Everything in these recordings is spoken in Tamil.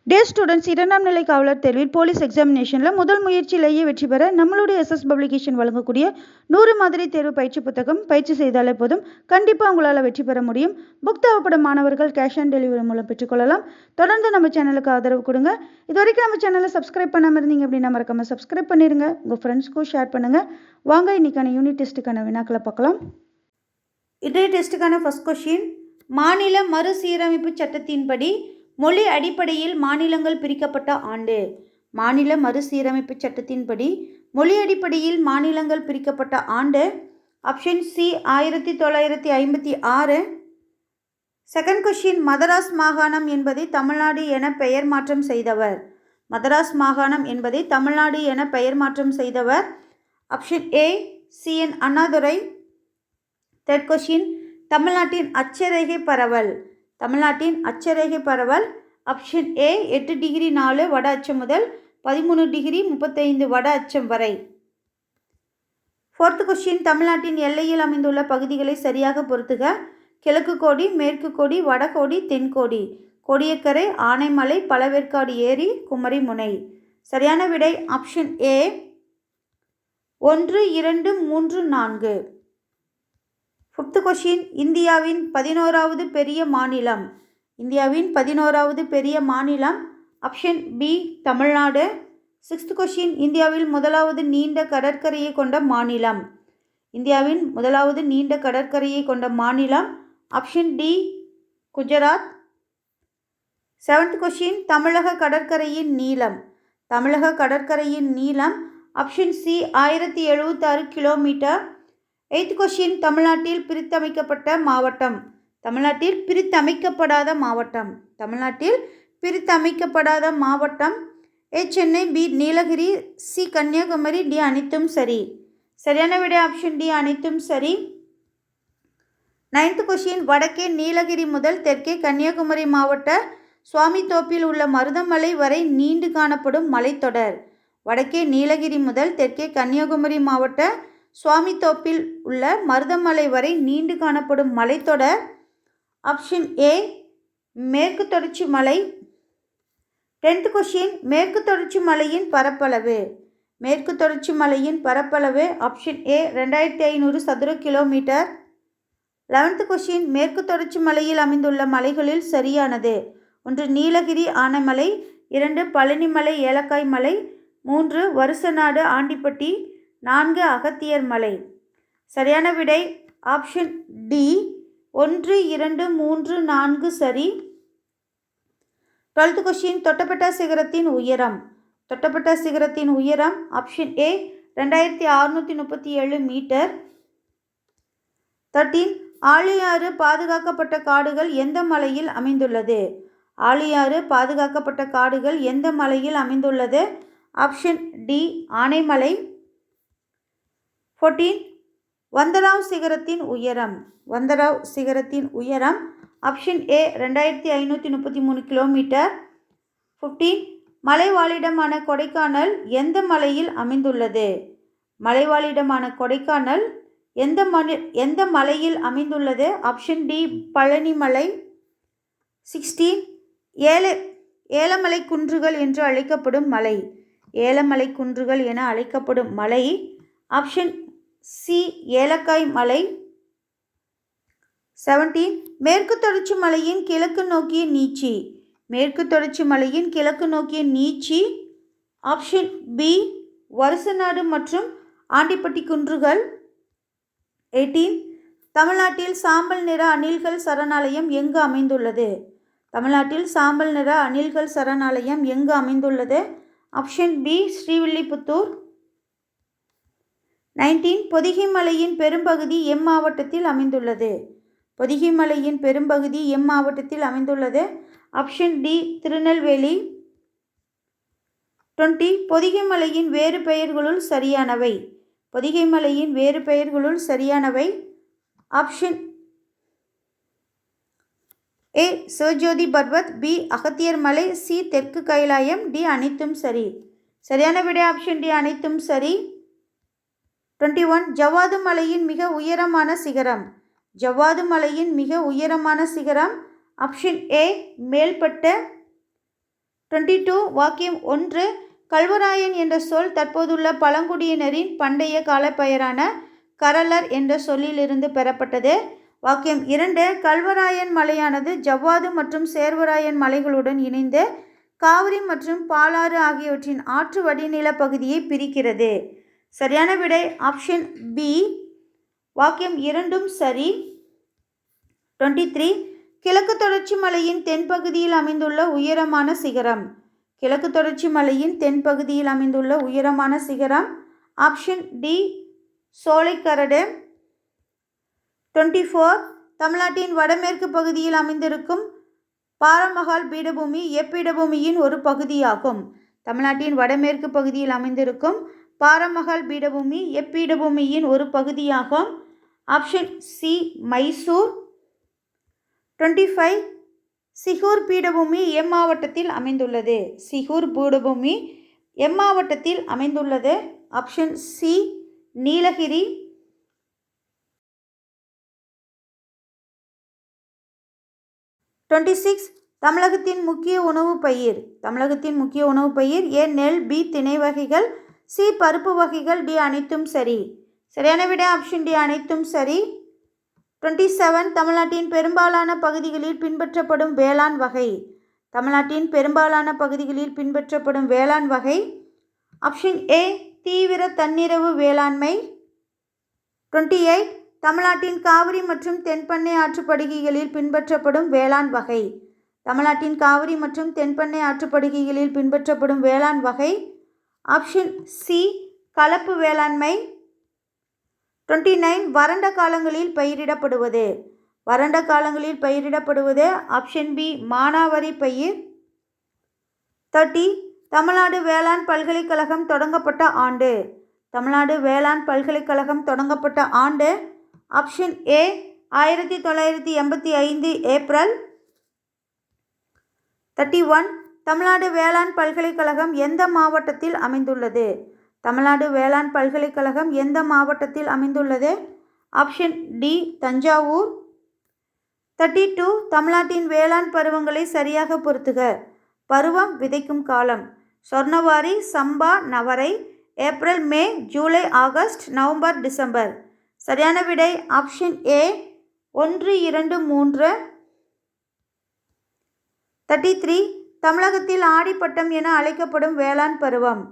டே ஸ்டூடெண்ட்ஸ், இரண்டாம் நிலை காவலர் தேர்வில் போலீஸ் எக்ஸாமினேஷனில் முதல் முயற்சியிலேயே வெற்றி பெற நம்மளுடைய எஸ்எஸ் பப்ளிகேஷன் வழங்கக்கூடிய 100 மாதிரி தேர்வு பயிற்சி புத்தகம் பயிற்சி செய்தாலே போதும், கண்டிப்பாக உங்களால் வெற்றி பெற முடியும். புக் தேவைப்படும் மாணவர்கள் கேஷ் ஆன் டெலிவரி மூலம் பெற்றுக்கொள்ளலாம். தொடர்ந்து நம்ம சேனலுக்கு ஆதரவு கொடுங்க. இது வரைக்கும் நம்ம சேனலை சப்ஸ்கிரைப் பண்ணாமல் இருந்தீங்க அப்படின்னா மறக்காம சப்ஸ்கிரைப் பண்ணிடுங்க. உங்கள் ஃப்ரெண்ட்ஸ்க்கும் ஷேர் பண்ணுங்கள். வாங்க இன்னைக்கான யூனிட் டெஸ்ட்டுக்கான வினாக்களை பார்க்கலாம். இன்றைய டெஸ்ட்டுக்கான ஃபர்ஸ்ட் கொஸ்டின், மாநில மறுசீரமைப்பு சட்டத்தின்படி மொழி அடிப்படையில் மாநிலங்கள் பிரிக்கப்பட்ட ஆண்டு. மாநில மறுசீரமைப்பு சட்டத்தின்படி மொழி அடிப்படையில் மாநிலங்கள் பிரிக்கப்பட்ட ஆண்டு option C 1956. Second question, Madras மாகாணம் என்பதை தமிழ்நாடு என பெயர் மாற்றம் செய்தவர். மதராஸ் மாகாணம் என்பதை தமிழ்நாடு என பெயர் மாற்றம் செய்தவர் option A CN Annadurai. Third question, தமிழ்நாட்டின் அட்சரேகை பரவல். தமிழ்நாட்டின் அட்சரேகை பரவல் ஆப்ஷன் ஏ 8 டிகிரி 4 வட அச்சம் முதல் 13 டிகிரி 35 வட அச்சம் வரை. ஃபோர்த் கொஸ்டின், தமிழ்நாட்டின் எல்லையில் அமைந்துள்ள பகுதிகளை சரியாக பொறுத்துக. கிழக்கு கோடி, மேற்கு கோடி, வடகோடி, தென்கோடி. கோடியக்கரை, ஆனைமலை, பழவேற்காடு ஏரி, குமரி முனை. சரியான விடை ஆப்ஷன் ஏ 1, 2, 3, 4. ஃபிஃப்த் கொஸ்டின், இந்தியாவின் 11வது பெரிய மாநிலம். இந்தியாவின் 11வது பெரிய மாநிலம் option B Tamil Nadu. Sixth question, இந்தியாவில் முதலாவது நீண்ட கடற்கரையை கொண்ட மாநிலம். இந்தியாவின் முதலாவது நீண்ட கடற்கரையை கொண்ட மாநிலம் option D Gujarat. Seventh question, தமிழக கடற்கரையின் நீளம். தமிழக கடற்கரையின் நீளம் option C 1076 kilometre. Eighth question, தமிழ்நாட்டில் பிரித்தமைக்கப்பட்ட மாவட்டம். தமிழ்நாட்டில் பிரித்தமைக்கப்படாத மாவட்டம். தமிழ்நாட்டில் பிரித்தமைக்கப்படாத மாவட்டம் A Chennai, B Nilgiri, C Kanyakumari, D அனைத்தும் சரி. சரியான விடை ஆப்ஷன் டி அனைத்தும் சரி. நைன்த் கொஸ்டின், வடக்கே நீலகிரி முதல் தெற்கே கன்னியாகுமரி மாவட்ட சுவாமித்தோப்பில் உள்ள மருதமலை வரை நீண்டு காணப்படும் மலைத்தொடர். வடக்கே நீலகிரி முதல் தெற்கே கன்னியாகுமரி மாவட்ட சுவாமித்தோப்பில் உள்ள மருதமலை வரை நீண்டு காணப்படும் மலைத்தொடர் ஆப்ஷன் ஏ மேற்கு தொடர்ச்சி மலை. 10th கொஸ்டின், மேற்கு தொடர்ச்சி மலையின் பரப்பளவு. மேற்கு தொடர்ச்சி மலையின் பரப்பளவு ஆப்ஷன் ஏ 2500 சதுர கிலோமீட்டர். 11th கொஸ்டின், மேற்கு தொடர்ச்சி மலையில் அமைந்துள்ள மலைகளில் சரியானது. 1 நீலகிரி ஆனைமலை, 2 பழனிமலை ஏலக்காய் மலை, 3 வருசநாடு ஆண்டிப்பட்டி, 4 அகத்தியர் மலை. சரியான விடை ஆப்ஷன் டி 1, 2, 3, 4 சரி. 12th கொஸ்டின், தொட்டபெட்டா சிகரத்தின் உயரம். தொட்டபெட்டா சிகரத்தின் உயரம் ஆப்ஷன் ஏ 2637 மீட்டர். 13 ஆழியாறு பாதுகாக்கப்பட்ட காடுகள் எந்த மலையில் அமைந்துள்ளது. ஆழியாறு பாதுகாக்கப்பட்ட காடுகள் எந்த மலையில் அமைந்துள்ளது ஆப்ஷன் டி ஆனைமலை. 14 வந்தராவ் சிகரத்தின் உயரம். வந்தராவ் சிகரத்தின் உயரம் ஆப்ஷன் ஏ 2533 கிலோமீட்டர். 15 மலைவாழிடமான கொடைக்கானல் எந்த மலையில் அமைந்துள்ளது. மலைவாழிடமான கொடைக்கானல் எந்த மலையில் அமைந்துள்ளது ஆப்ஷன் டி பழனிமலை. 16 ஏலமலை குன்றுகள் என்று அழைக்கப்படும் மலை. ஏலமலை குன்றுகள் என அழைக்கப்படும் மலை ஆப்ஷன் சி ஏலக்காய் மலை. 17 மேற்கு தொடர்ச்சி மலையின் கிழக்கு நோக்கிய நீட்சி. மேற்கு தொடர்ச்சி மலையின் கிழக்கு நோக்கிய நீட்சி ஆப்ஷன் பி வருசநாடு மற்றும் ஆண்டிப்பட்டி குன்றுகள். 18 தமிழ்நாட்டில் சாம்பல் நிற அணில்கள் சரணாலயம் எங்கு அமைந்துள்ளது. தமிழ்நாட்டில் சாம்பல் நிற அணில்கள் சரணாலயம் எங்கு அமைந்துள்ளது ஆப்ஷன் பி ஸ்ரீவில்லிபுத்தூர். 19 பொதிகை மலையின் பெரும்பகுதி எம் மாவட்டத்தில் அமைந்துள்ளது. பொதிகை மலையின் பெரும்பகுதி எம் மாவட்டத்தில் அமைந்துள்ளது ஆப்ஷன் டி திருநெல்வேலி. 20 பொதிகை மலையின் வேறு பெயர்களுள் சரியானவை. பொதிகை மலையின் வேறு பெயர்களுள் சரியானவை option A Sivajothi Parvat, B Agathiyar Malai, C தெற்கு கைலாயம், டி அனைத்தும் சரி. சரியான விடை ஆப்ஷன் டி அனைத்தும் சரி. 21 ஜவ்வாது மலையின் மிக உயரமான சிகரம். ஜவ்வாது மலையின் மிக உயரமான சிகரம் ஆப்ஷன் ஏ மேல்பட்ட 22 வாக்கியம் 1 கல்வராயன் என்ற சொல் தற்போதுள்ள பழங்குடியினரின் பண்டைய காலப்பெயரான கரலர் என்ற சொல்லிலிருந்து பெறப்பட்டது. வாக்கியம் 2 கல்வராயன் மலையானது ஜவ்வாது மற்றும் சேர்வராயன் மலைகளுடன் இணைந்து காவிரி மற்றும் பாலாறு ஆகியவற்றின் ஆற்று வடிநில பகுதியை பிரிக்கிறது. சரியான விடை ஆப்ஷன் பி. வாக்கியம் 2ம் சரி. 23 கிழக்கு தொடர்ச்சி மலையின் தென்பகுதியில் அமைந்துள்ள உயரமான சிகரம். கிழக்கு தொடர்ச்சி மலையின் தென்பகுதியில் அமைந்துள்ள உயரமான சிகரம் ஆப்ஷன் டி சோலைக்கரடு. 24 தமிழ்நாட்டின் வடமேற்கு பகுதியில் அமைந்திருக்கும் பாரமகால் பீடபூமி எப்பீடபூமியின் ஒரு பகுதியாகும். தமிழ்நாட்டின் வடமேற்கு பகுதியில் அமைந்திருக்கும் பாரமகால் பீடபூமி எப்பீடபூமியின் ஒரு பகுதியாகும். Option C Mysore. 25 சிகூர் பீடபூமி எம்மாவட்டத்தில் அமைந்துள்ளது. சிகூர் பீடபூமி எம்மாவட்டத்தில் அமைந்துள்ளது. Option C Nilgiri. 26 தமிழகத்தின் முக்கிய உணவு பயிர். தமிழகத்தின் முக்கிய உணவு பயிர் ஏ நெல், பி திணை வகைகள், சி பருப்பு வகைகள், டி அனைத்தும் சரி. சரியான விடை ஆப்ஷன் டி அனைத்தும் சரி. 27 தமிழ்நாட்டின் பெரும்பாலான பகுதிகளில் பின்பற்றப்படும் வேளாண் வகை. தமிழ்நாட்டின் பெரும்பாலான பகுதிகளில் பின்பற்றப்படும் வேளாண் வகை ஆப்ஷன் ஏ தீவிர தன்னிறைவு வேளாண்மை. 28 தமிழ்நாட்டின் காவிரி மற்றும் தென்பெண்ணை ஆற்றுப்படுகைகளில் பின்பற்றப்படும் வேளாண் வகை. தமிழ்நாட்டின் காவிரி மற்றும் தென்பெண்ணை ஆற்றுப்படுகைகளில் பின்பற்றப்படும் வேளாண் வகை ஆப்ஷன் சி கலப்பு வேளாண்மை. 29 வறண்ட காலங்களில் பயிரிடப்படுவது. வறண்ட காலங்களில் பயிரிடப்படுவது ஆப்ஷன் பி மானாவாரி பயிர். 30 தமிழ்நாடு வேளாண் பல்கலைக்கழகம் தொடங்கப்பட்ட ஆண்டு. தமிழ்நாடு வேளாண் பல்கலைக்கழகம் தொடங்கப்பட்ட ஆண்டு ஆப்ஷன் ஏ 1985 ஏப்ரல். 31 தமிழ்நாடு வேளாண் பல்கலைக்கழகம் எந்த மாவட்டத்தில் அமைந்துள்ளது. தமிழ்நாடு வேளாண் பல்கலைக்கழகம் எந்த மாவட்டத்தில் அமைந்துள்ளது. Option D Thanjavur. 32 தமிழ்நாட்டின் வேளாண் பருவங்களை சரியாக பொறுத்துக. பருவம் விதைக்கும் காலம் சொர்ணவாரி, சம்பா, நவரை, ஏப்ரல், மே, ஜூலை, ஆகஸ்ட், நவம்பர், டிசம்பர். சரியான விடை ஆப்ஷன் ஏ 1, 2, 3. 33 தமிழகத்தில் ஆடிப்பட்டம் என அழைக்கப்படும் வேளாண் பருவம்.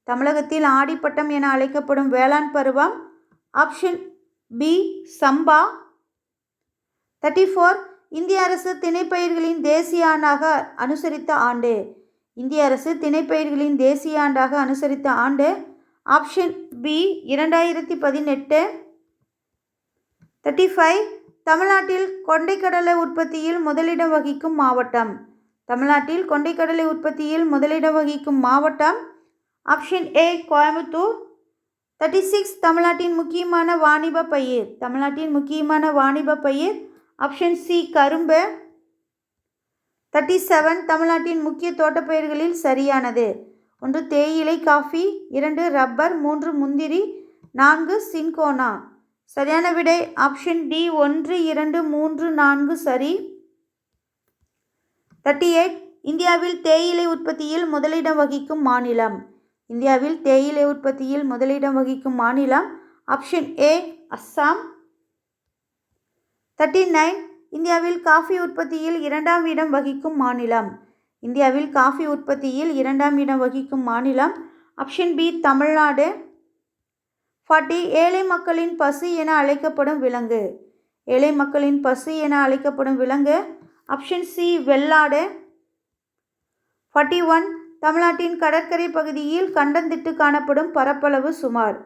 தமிழகத்தில் ஆடிப்பட்டம் என அழைக்கப்படும் வேளாண் பருவம் ஆப்ஷன் பி சம்பா. 34 இந்திய அரசு திணைப்பயிர்களின் தேசிய ஆண்டாக அனுசரித்த ஆண்டு. இந்திய அரசு திணைப்பயிர்களின் தேசிய ஆண்டாக அனுசரித்த ஆண்டு ஆப்ஷன் பி 2018. 35 தமிழ்நாட்டில் கொண்டைக்கடலை உற்பத்தியில் முதலிடம் வகிக்கும் மாவட்டம். தமிழ்நாட்டில் கொண்டைக்கடலை உற்பத்தியில் முதலிடம் வகிக்கும் மாவட்டம் ஆப்ஷன் ஏ கோயம்புத்தூர். 36 தமிழ்நாட்டின் முக்கியமான வாணிப பயிர். தமிழ்நாட்டின் முக்கியமான வாணிப பயிர் ஆப்ஷன் சி கரும்பு. 37 தமிழ்நாட்டின் முக்கிய தோட்டப்பயிர்களில் சரியானது. 1 தேயிலை காஃபி, 2 ரப்பர், 3 முந்திரி, 4 சின்கோனா. சரியான விடை ஆப்ஷன் டி 1, 2, 3, 4 சரி. 38 இந்தியாவில் தேயிலை உற்பத்தியில் முதலிடம் வகிக்கும் மாநிலம். இந்தியாவில் தேயிலை உற்பத்தியில் முதலிடம் வகிக்கும் மாநிலம் ஆப்ஷன் ஏ அஸ்ஸாம். 39 இந்தியாவில் காஃபி உற்பத்தியில் 2ஆம் இடம் வகிக்கும் மாநிலம். இந்தியாவில் காஃபி உற்பத்தியில் 2ஆம் இடம் வகிக்கும் மாநிலம் ஆப்ஷன் பி தமிழ்நாடு. 40 ஏழை மக்களின் பசு என அழைக்கப்படும் விலங்கு. ஏழை மக்களின் பசு என அழைக்கப்படும் விலங்கு ஆப்ஷன் சி வெள்ளாடு. 41 தமிழ்நாட்டின் கடற்கரை பகுதியில் கண்டந்திட்டு காணப்படும் பரப்பளவு சுமார்.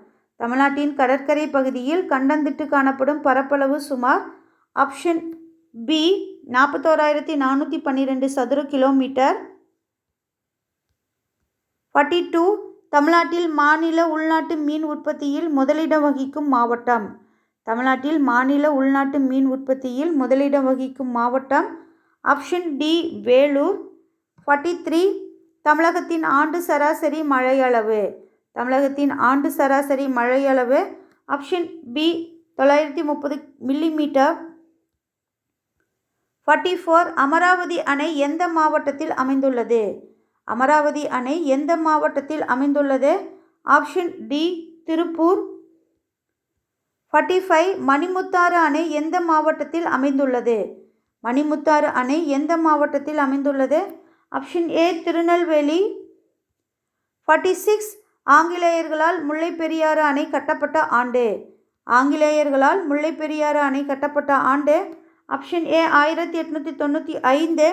தமிழ்நாட்டின் கடற்கரை பகுதியில் கண்டந்திட்டு காணப்படும் பரப்பளவு சுமார் ஆப்ஷன் பி 41,412 சதுர கிலோமீட்டர். 42 தமிழ்நாட்டில் மாநில உள்நாட்டு மீன் உற்பத்தியில் முதலிடம் வகிக்கும் மாவட்டம். தமிழ்நாட்டில் மாநில உள்நாட்டு மீன் உற்பத்தியில் முதலிடம் வகிக்கும் மாவட்டம் ஆப்ஷன் டி வேலூர். 43 தமிழகத்தின் ஆண்டு சராசரி மழையளவு. தமிழகத்தின் ஆண்டு சராசரி மழையளவு ஆப்ஷன் பி 930 மில்லிமீட்டர். 44 அமராவதி அணை எந்த மாவட்டத்தில் அமைந்துள்ளது. அமராவதி அணை எந்த மாவட்டத்தில் அமைந்துள்ளது? Option D Tiruppur. 45 மணிமுத்தாறு அணை எந்த மாவட்டத்தில் அமைந்துள்ளது? மணிமுத்தாறு அணை எந்த மாவட்டத்தில் அமைந்துள்ளது? Option A Tirunelveli. 46 ஆங்கிலேயர்களால் முல்லைப் பெரியாறு அணை கட்டப்பட்ட ஆண்டு. ஆங்கிலேயர்களால் முல்லைப் பெரியாறு அணை கட்டப்பட்ட ஆண்டு ஆப்ஷன் ஏ 1895.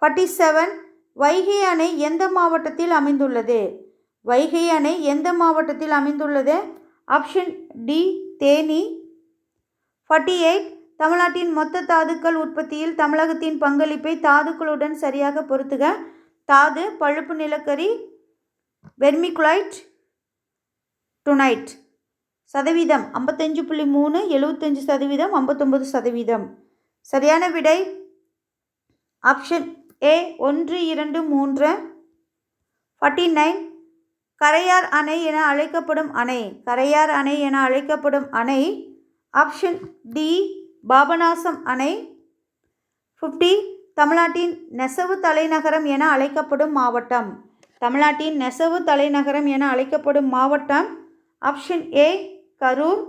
47 வைகை அணை எந்த மாவட்டத்தில் அமைந்துள்ளது? வைகை அணை எந்த மாவட்டத்தில் அமைந்துள்ளது? Option D Theni. 48 தமிழ்நாட்டின் மொத்த தாதுக்கள் உற்பத்தியில் தமிழகத்தின் பங்களிப்பை தாதுக்களுடன் சரியாக பொருத்துக. தாது, பழுப்பு நிலக்கரி, வெர்மிகுலைட், டுனைட். சதவீதம் 55.3, 75%, 59%. சரியான விடை ஆப்ஷன் ஏ 1, 2, 3. 49 கரையார் அணை என அழைக்கப்படும் அணை. கரையார் அணை என அழைக்கப்படும் அணை ஆப்ஷன் டி பாபநாசம் அணை. 50 தமிழ்நாட்டின் நெசவு தலைநகரம் என அழைக்கப்படும் மாவட்டம். தமிழ்நாட்டின் நெசவு தலைநகரம் என அழைக்கப்படும் மாவட்டம் ஆப்ஷன் ஏ கரூர்.